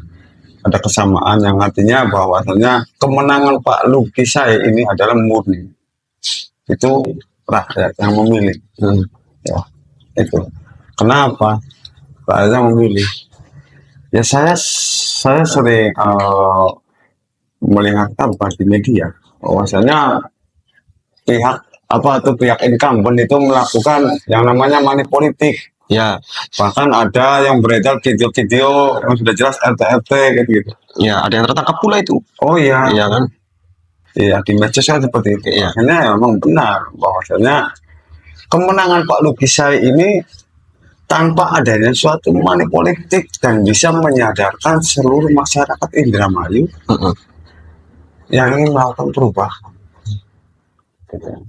ada kesamaan yang artinya bahwasanya kemenangan Pak Lucky Sae ini adalah murni. Itu rakyat yang memilih. Ya, itu. Kenapa? Rakyat yang memilih. Ya saya sering melihat kabar di media bahwasanya pihak pihak incumbent itu melakukan yang namanya money politik. Ya, Bahkan ada yang beredar video-video yang sudah jelas RT-RT gitu. ya ada yang tertangkap pula itu. Oh iya, Iya kan? iya di medsos kan seperti itu. Iya. Akhirnya memang benar bahwasanya kemenangan Pak Lucky Sae ini tanpa adanya suatu money politik dan bisa menyadarkan seluruh masyarakat Indramayu yang ingin melakukan perubahan.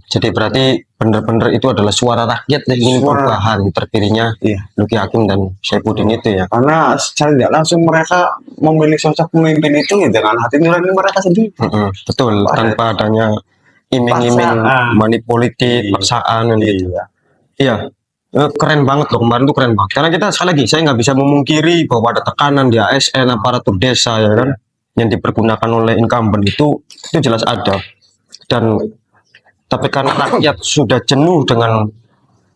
Jadi berarti benar-benar itu adalah suara rakyat yang ingin Suara. perubahan terpilihnya Iya. Lucky Hakim dan Saifuddin itu ya. Karena secara tidak langsung mereka memilih sosok pemimpin itu ya dengan hati nurani mereka sendiri. Betul, tanpa adanya iming-iming Paksaan. money politik, Iya. paksaan gitu. Iya. Iya. Keren banget loh kemarin tuh, keren banget. Karena kita sekali lagi saya nggak bisa memungkiri bahwa ada tekanan di ASN, aparatur desa ya kan, yang dipergunakan oleh incumbent itu jelas ada. Dan tapi karena rakyat sudah jenuh dengan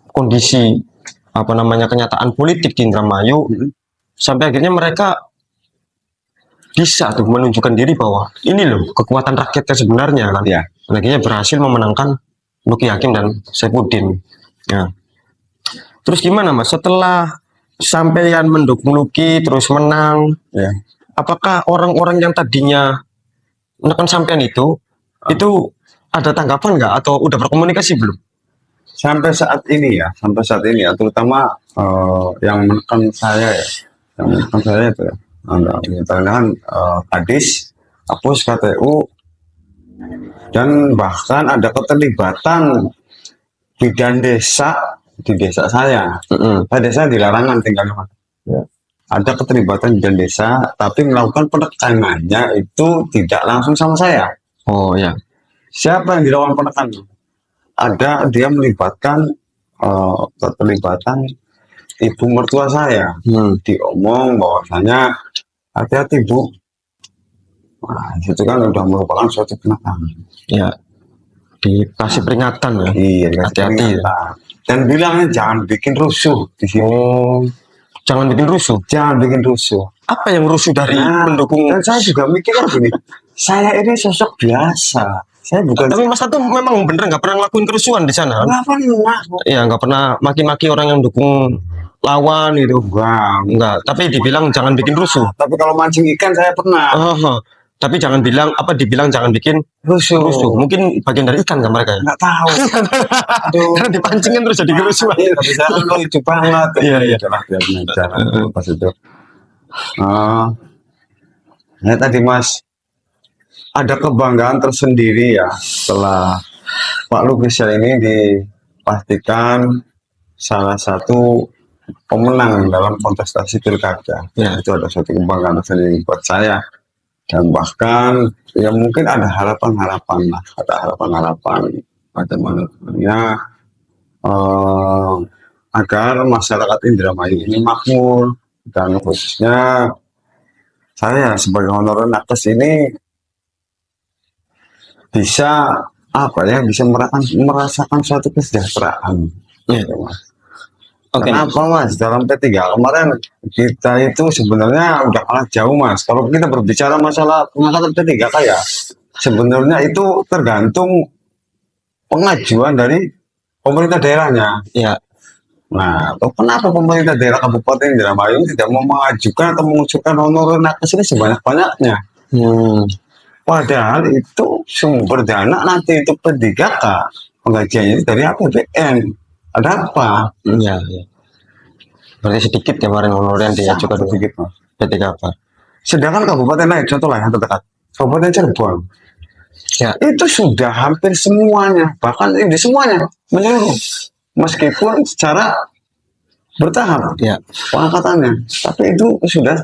kondisi kenyataan politik di Indramayu, sampai akhirnya mereka bisa tuh menunjukkan diri bahwa ini loh kekuatan rakyatnya sebenarnya kan. Iya. Dan akhirnya berhasil memenangkan Lucky Hakim dan Saifuddin. Ya. Terus gimana Mas? Setelah sampean mendukung Lucky terus menang, Ya. apakah orang-orang yang tadinya menekan sampean itu ada tanggapan nggak atau udah berkomunikasi belum? Sampai saat ini ya, terutama yang menekan saya itu ya, misalkan Kadis, Kapus, KTU, dan bahkan ada keterlibatan bidan desa di desa saya. Saya desa di Larangan tinggalnya. Ya. Ada keterlibatan bidan desa, tapi melakukan penekanannya itu tidak langsung sama saya. Oh ya. Siapa yang dilakukan penekanan? Ada dia melibatkan keterlibatan ibu mertua saya. Diomong bahwasanya hati-hati Bu. Nah, itu kan udah merupakan suatu penekanan. Ya. Dikasih peringatan ya. Iya, hati-hati. Dan bilangnya jangan bikin rusuh di sini. Oh, jangan bikin rusuh. Jangan bikin rusuh. Apa yang rusuh dari pendukung? Dan saya juga mikir kan gini, saya ini sosok biasa. Saya bukan. Tapi Mas Tanto memang bener nggak pernah ngelakuin kerusuhan di sana? Nggak pernah. Iya, nggak pernah maki-maki orang yang dukung lawan itu. Enggak. Tapi dibilang jangan bikin rusuh. Tapi kalau mancing ikan saya pernah. Tapi jangan dibilang jangan bikin rusuh. Mungkin bagian dari ikan kan mereka ya? Nggak tahu. Aduh. Karena dipancing kan terus jadi kerusuhan. Iya, tapi saya kan lucu banget. Iya. Itulah dia mengajar pas itu. Ya tadi Mas, ada kebanggaan tersendiri ya setelah Pak Lucky Sae ini dipastikan salah satu pemenang dalam kontestasi pilkada. Ya. Itu ada suatu kebanggaan tersendiri buat saya. Dan bahkan ya mungkin ada harapan-harapan lah, bagaimana ya eh, agar masyarakat Indramayu ini makmur, dan khususnya saya sebagai honorer nakes ini bisa bisa merasakan suatu kesejahteraan. Iya. Gitu, Mas. Oke. Kenapa Mas? Dalam P3 kemarin kita itu sebenarnya udah kalah jauh Mas. Kalau kita berbicara masalah pengangkatan P3K ya, sebenarnya itu tergantung pengajuan dari pemerintah daerahnya. Ya. Nah, kenapa pemerintah daerah Kabupaten Indramayu tidak mau mengajukan atau mengusulkan honorer nakes ini sebanyak-banyaknya? Hmm. Padahal itu sumber dana nanti itu P3K penggajiannya itu dari APBN. Ada apa? Ya, ya. Berarti sedikit ya kemarin honorer yang diajukan Sangat sedikit, Mas. P3K. Sedangkan kabupaten lain, contoh lah yang terdekat, Kabupaten Cirebon, Ya. itu sudah hampir semuanya, bahkan ini semuanya menyeluruh, meskipun secara bertahap Ya. pengangkatannya, tapi itu sudah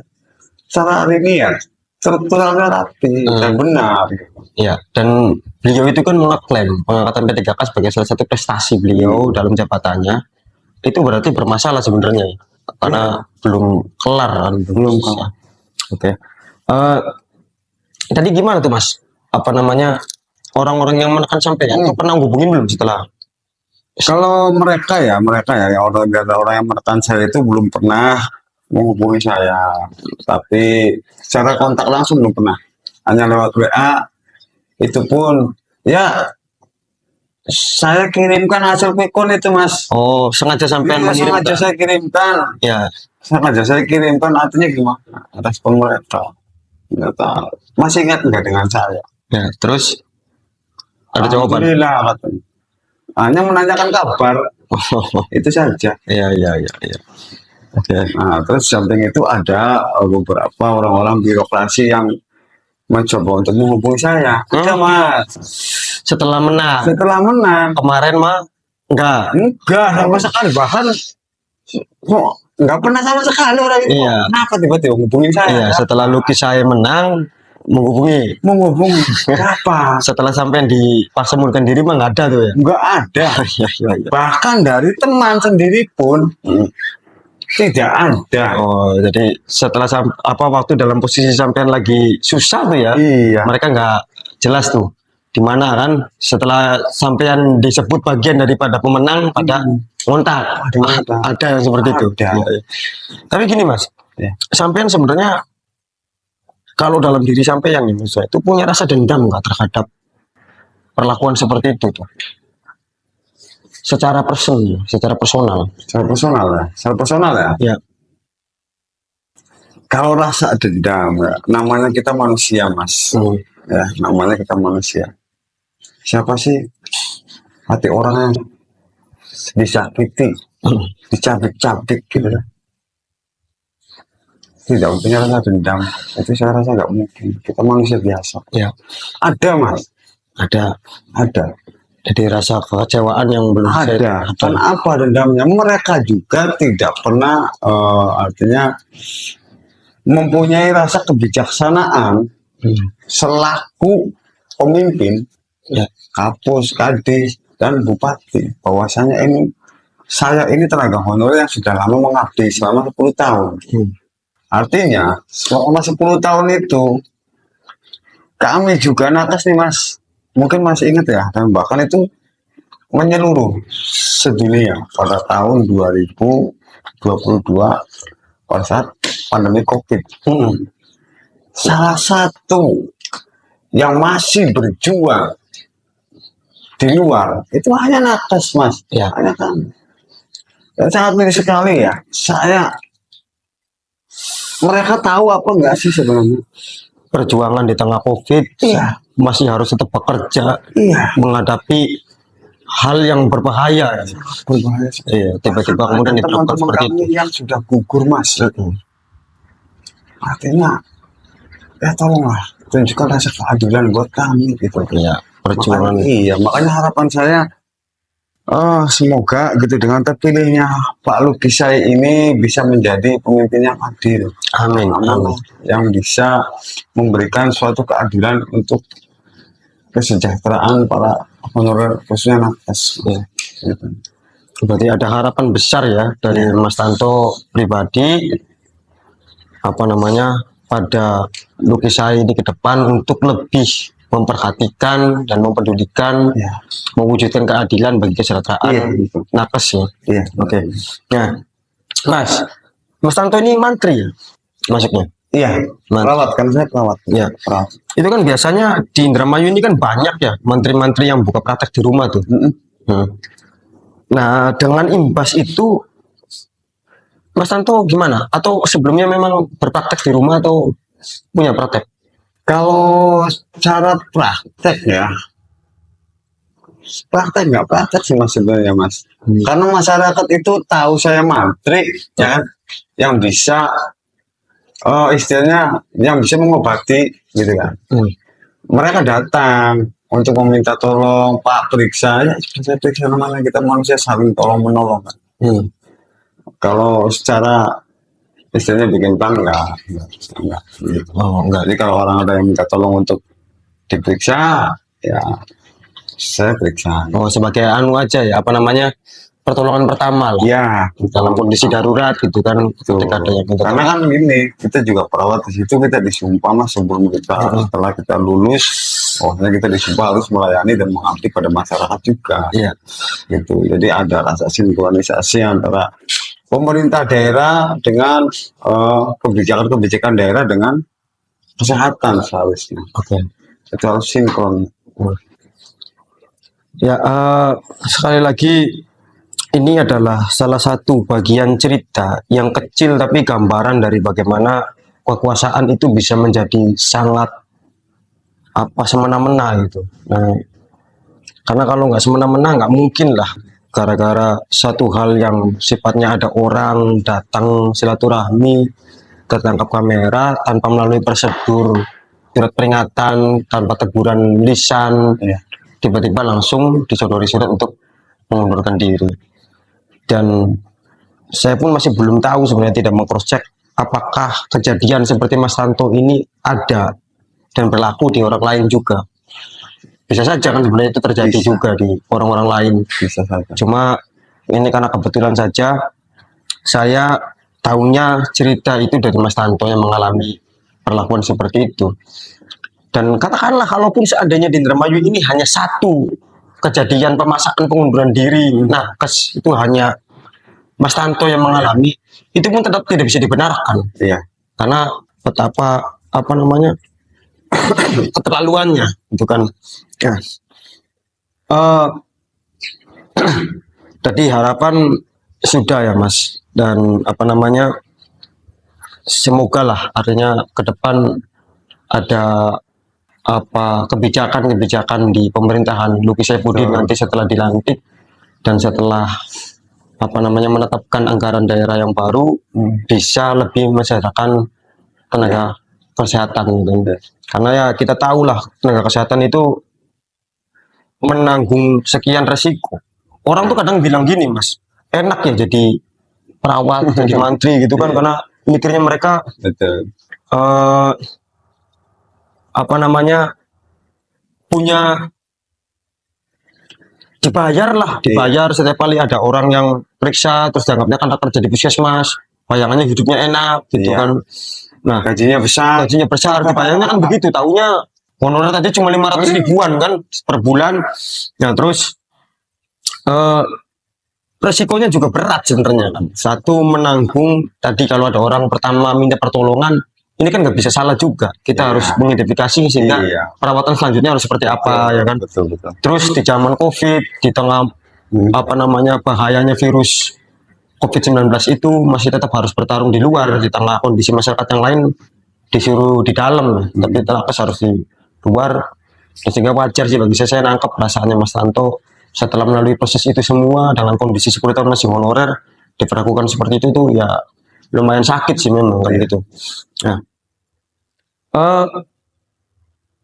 secara linear, strukturalnya rapi dan benar. Ya, dan beliau itu kan mengeklaim pengangkatan P3K sebagai salah satu prestasi beliau dalam jabatannya. Itu berarti bermasalah sebenarnya ya, karena belum kelar kan, Belum kelar. Oke. Tadi gimana tuh Mas? Apa namanya, orang-orang yang menekan sampai itu pernah hubungin belum setelah? Kalau mereka ya orang yang menekan saya itu belum pernah menghubungi saya, tapi secara kontak langsung belum pernah, hanya lewat WA. Itu pun ya saya kirimkan hasil quickcount itu Mas. Oh, sengaja sampai Iya, mengirim. sengaja saya kirimkan, Ya, artinya gimana respon mereka? Nggak tahu, masih ingat nggak dengan saya? ya. Terus ada jawaban. Alhamdulillah, katanya. Hanya menanyakan kabar, itu saja. Iya, iya, iya, iya. Oke. Nah, terus samping itu ada beberapa orang-orang birokrasi yang mencoba untuk menghubungi saya. Iya Mas, Setelah menang. setelah menang. Kemarin mah enggak. Enggak sama sekali, bahkan kok nggak pernah sama sekali orang itu. Iya. Kenapa tiba-tiba hubungin saya? Iya, setelah lukis saya menang menghubungi. Menghubungi apa? Setelah sampai di Pasemurkan diri mah nggak ada tuh ya. Nggak ada. Iya, iya, iya. Bahkan dari teman sendiri pun tidak ada. Oh, jadi setelah waktu dalam posisi sampean lagi susah tuh ya. Iya. Mereka nggak jelas tuh di mana kan, setelah sampean disebut bagian daripada pemenang pada ngontak. Ngontak. Ada yang seperti itu. Ada. Iya, iya. Tapi gini Mas, Ya. sampean sebenarnya kalau dalam diri sampean nih Mas, itu punya rasa dendam nggak terhadap perlakuan seperti itu tuh? Secara personal. Secara personal ya. Ya. Kalau rasa dendam, ya, namanya kita manusia Mas. Ya, namanya kita manusia. Siapa sih hati orang yang disakiti, dicabik-cabik gitu ya? Tidak punya rasa dendam, itu saya rasa nggak mungkin. Kita manusia biasa. Ya. Ada Mas, Ada. ada. Jadi rasa kekecewaan yang belum Ada. Kenapa dendamnya? Mereka juga tidak pernah artinya mempunyai rasa kebijaksanaan selaku pemimpin, Ya. kapus, kadis, dan bupati, bahwasanya saya ini tenaga honorer yang sudah lama mengabdi selama 10 tahun. Artinya selama 10 tahun itu kami juga nakes nih Mas, mungkin masih ingat ya, dan bahkan itu menyeluruh sedunia pada tahun 2022 pada saat pandemi COVID. Salah satu yang masih berjuang di luar itu hanya nakes Mas. Ya. Hanya kan. Dan sangat miris sekali ya. Mereka tahu apa enggak sih sebenarnya? Perjuangan di tengah COVID, Iya. masih harus tetap bekerja, Iya. menghadapi hal yang berbahaya. Berbahaya. Iya, tiba-tiba kemudian diterapkan Teman-teman seperti itu. kami yang sudah gugur Mas. Artinya ya tolonglah tunjukkan rasa keadilan buat kami gitu. Iya, perjuangan. Makanya harapan saya semoga gitu dengan terpilihnya Pak Lukisai ini bisa menjadi pemimpin yang adil. Amin. Yang bisa memberikan suatu keadilan untuk kesejahteraan para honorer khususnya nakes. Ya. Gitu. Berarti ada harapan besar ya dari Mas Tanto pribadi, apa namanya, pada Lukisai ini ke depan untuk lebih memperhatikan dan mempedulikan, Ya. mewujudkan keadilan bagi kesejahteraan Iya, gitu. nakes ya. Iya. Oke. Nah, Mas Tanto ini mantri ya, masuknya. Iya, perawat kan, saya perawat. Ya. Perawat. Itu kan biasanya di Indramayu ini kan banyak ya menteri-menteri yang buka praktek di rumah tuh. Hmm. Nah, dengan imbas itu Mas Tanto gimana? Atau sebelumnya memang berpraktek di rumah atau punya praktek? Kalau cara praktek ya, praktek nggak praktek sih mas sebenarnya mas. Karena masyarakat itu tahu saya mantri, ya kan, yang bisa istilahnya yang bisa mengobati gitu kan. Mereka datang untuk meminta tolong, Pak periksa, ya sudah saya periksa, namanya kita manusia saling tolong menolong kan. Kalau secara istilahnya bikin plan enggak. Gitu. Oh, enggak. Jadi kalau orang ada yang minta tolong untuk diperiksa, ya saya periksa. Oh, sebagai anu aja ya, apa namanya, pertolongan pertama lah. Ya, Dalam kondisi darurat gitu kan, betul. ketika ada yang minta Karena kan gini, kita juga perawat di situ, kita disumpah mas sebelum kita setelah kita lulus, kita disumpah harus melayani dan mengabdi pada masyarakat juga. Iya. Gitu. Jadi ada rasa sinkronisasi antara pemerintah daerah dengan kebijakan-kebijakan daerah dengan kesehatan seharusnya. Oke. Itu harus sinkron. Ya, sekali lagi ini adalah salah satu bagian cerita yang kecil tapi gambaran dari bagaimana kekuasaan itu bisa menjadi sangat semena-mena gitu. Nah, karena kalau nggak semena-mena nggak mungkin lah gara-gara satu hal yang sifatnya ada orang datang silaturahmi tertangkap kamera tanpa melalui prosedur surat peringatan, tanpa teguran lisan, tiba-tiba langsung disodori surat untuk mengundurkan diri. Dan saya pun masih belum tahu sebenarnya, tidak meng-cross check apakah kejadian seperti Mas Tanto ini ada dan berlaku di orang lain juga. Bisa saja kan sebenarnya itu terjadi juga di orang-orang lain. Bisa saja. Cuma ini karena kebetulan saja saya tahunya cerita itu dari Mas Tanto yang mengalami perlakuan seperti itu. Dan katakanlah kalaupun seandainya di Indramayu ini hanya satu kejadian pemasakan pengunduran diri nakes, itu hanya Mas Tanto yang mengalami, itu pun tetap tidak bisa dibenarkan. Iya. Karena betapa keterlaluannya itu kan. Ya. Tadi harapan sudah ya Mas, dan semoga lah artinya ke depan ada kebijakan-kebijakan di pemerintahan Luki Saifuddin nanti setelah dilantik dan setelah menetapkan anggaran daerah yang baru bisa lebih mensejahterakan tenaga kesehatan gitu. Karena ya kita tahu lah tenaga kesehatan itu menanggung sekian resiko. Orang tuh kadang bilang gini Mas, enak ya jadi perawat, jadi mantri gitu kan, karena mikirnya mereka Betul. punya dibayar setiap kali ada orang yang periksa terus dianggapnya kan kerja di puskesmas, bayangannya hidupnya enak gitu kan. Nah, gajinya besar, dibayarnya kan begitu, taunya honorer tadi cuma 500 ribuan kan per bulan. Nah, terus resikonya juga berat sebenarnya kan. Satu, menanggung tadi kalau ada orang pertama minta pertolongan, ini kan nggak bisa salah juga. Kita harus mengidentifikasi sehingga perawatan selanjutnya harus seperti apa, ya kan. Betul. Terus di zaman COVID, di tengah bahayanya virus COVID-19 itu masih tetap harus bertarung di luar, di tengah kondisi masyarakat yang lain disuruh di dalam, tapi terlapas harus di luar. Sehingga wajar sih bagi saya nangkep perasaannya Mas Tanto setelah melalui proses itu semua dengan kondisi 10 tahun masih honorer diperlakukan seperti itu tuh ya lumayan sakit sih memang kan gitu. Nah,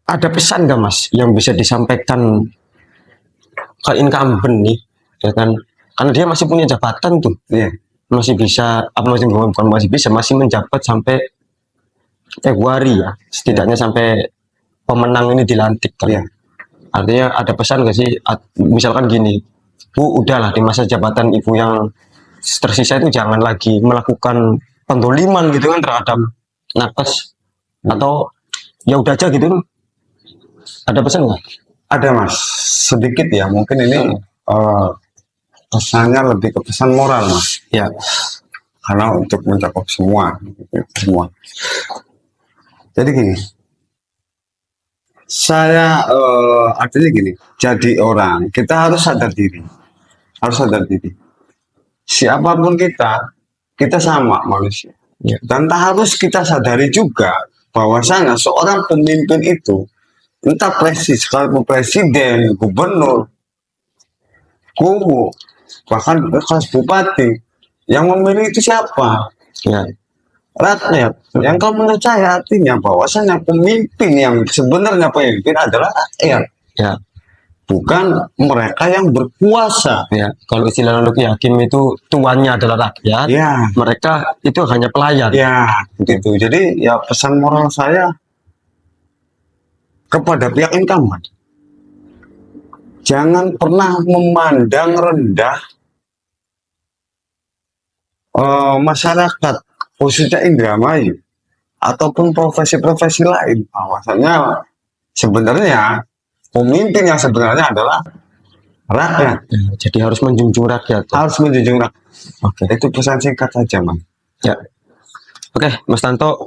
ada pesan nggak Mas yang bisa disampaikan ke incumbent nih, ya kan? Karena dia masih punya jabatan tuh, masih bisa, masih menjabat sampai Februari ya, setidaknya sampai pemenang ini dilantik kan. Artinya ada pesan nggak sih? Misalkan gini, Bu, udahlah di masa jabatan ibu yang tersisa itu jangan lagi melakukan penggoliman gitu kan terhadap nakes atau ya udah aja gitu. Ada pesan nggak? Ada mas, sedikit ya, mungkin ini pesannya lebih ke pesan moral mas, Ya, karena untuk mencakup semua, semua. Jadi gini, saya artinya gini, jadi orang kita harus sadar diri, harus sadar diri. Siapapun kita sama manusia. ya, Dan harus kita sadari juga bahwasanya seorang pemimpin itu, entah presiden, gubernur, guru, bahkan bekas bupati, yang memilih itu siapa? ya, Rakyat. Yang kalau menurut saya artinya bahwasanya pemimpin yang sebenarnya pemimpin adalah rakyat, ya, bukan mereka yang berkuasa. ya. Kalau istilah Luki Hakim itu tuannya adalah rakyat, Ya, mereka itu hanya pelayan. ya, gitu. Jadi ya pesan moral saya kepada pihak incumbent, jangan pernah memandang rendah masyarakat, khususnya Indramayu ataupun profesi-profesi lain. Bahwasanya sebenarnya pemimpin yang sebenarnya adalah rakyat, Ya, jadi harus menjunjung rakyat. harus menjunjung rakyat. Oke, Itu pesan singkat saja, Mas. ya. Oke, Mas Tanto,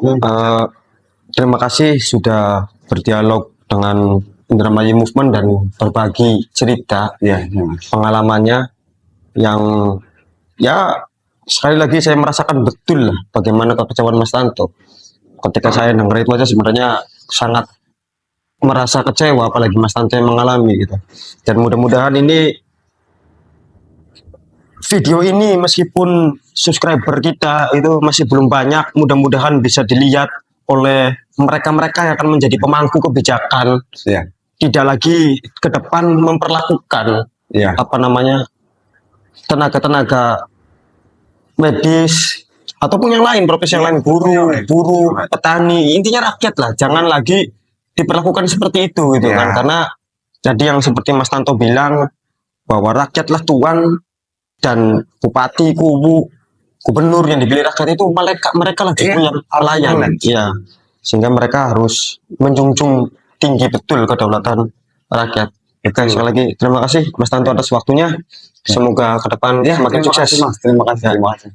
terima kasih sudah berdialog dengan Indramayu Movement dan berbagi cerita Ya, ya, Mas. pengalamannya yang ya sekali lagi saya merasakan betul lah bagaimana kekecewaan Mas Tanto. Ketika saya dengar itu aja sebenarnya sangat merasa kecewa, apalagi Mas Tanto yang mengalami gitu. Dan mudah-mudahan ini video ini meskipun subscriber kita itu masih belum banyak, mudah-mudahan bisa dilihat oleh mereka-mereka yang akan menjadi pemangku kebijakan, Ya, tidak lagi ke depan memperlakukan ya, apa namanya tenaga-tenaga medis ataupun yang lain, profesi yang lain, buruh, petani, intinya rakyat lah, jangan lagi diperlakukan seperti itu gitu Ya. kan, karena jadi yang seperti Mas Tanto bilang bahwa rakyatlah tuan dan bupati, gubernur yang dipilih rakyat itu mereka lah Iya, yang pelayan, ya, sehingga mereka harus menjunjung tinggi betul kedaulatan rakyat. Oke, sekali lagi terima kasih Mas Tanto atas waktunya. Semoga ke depan ya. semakin Terima sukses. kasih, Mas. Terima kasih. Terima kasih.